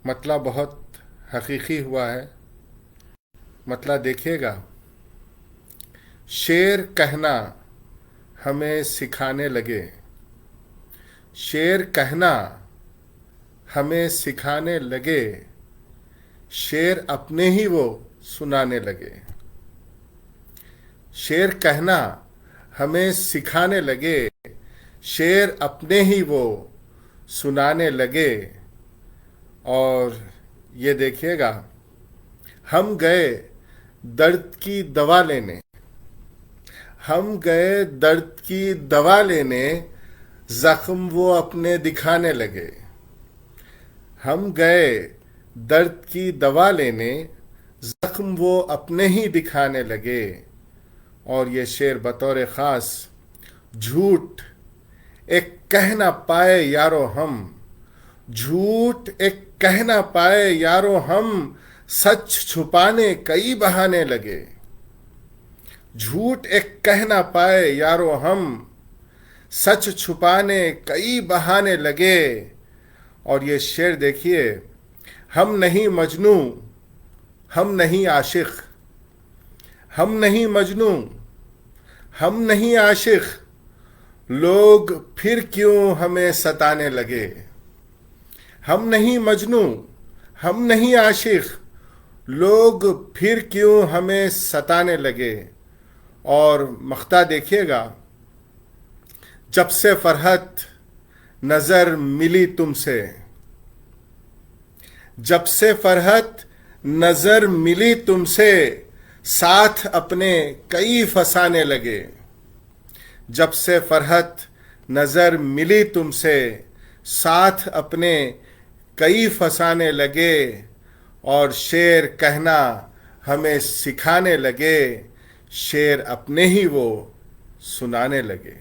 मतलब बहुत हकीकी हुआ है। मतलब देखिएगा, शेर कहना हमें सिखाने लगे, शेर कहना हमें सिखाने लगे, शेर अपने ही वो सुनाने लगे। शेर कहना हमें सिखाने लगे, शेर अपने ही वो सुनाने लगे। और ये देखिएगा, हम गए दर्द की दवा लेने, हम गए दर्द की दवा लेने, जख्म वो अपने दिखाने लगे। हम गए दर्द की दवा लेने, जख्म वो अपने ही दिखाने लगे। और ये शेर बतौर ख़ास झूठ एक कह ना पाए यारो हम, झूठ एक कह ना पाए यारो हम, सच छुपाने कई बहाने लगे। झूठ एक कह ना पाए यारो हम, सच छुपाने कई बहाने लगे। और ये शेर देखिए, हम नहीं मजनू, हम नहीं आशिक, हम नहीं मजनू, हम नहीं आशिक, लोग फिर क्यों हमें सताने लगे। हम नहीं मजनू, हम नहीं आशिक, लोग फिर क्यों हमें सताने लगे। और मख्ता देखिएगा, जब से फरहत नजर मिली तुमसे, जब से फरहत नजर मिली तुमसे, साथ अपने कई फसाने लगे। जब से फरहत नजर मिली तुमसे, साथ अपने कई फसाने लगे। और शेर कहना हमें सिखाने लगे, शेर अपने ही वो सुनाने लगे।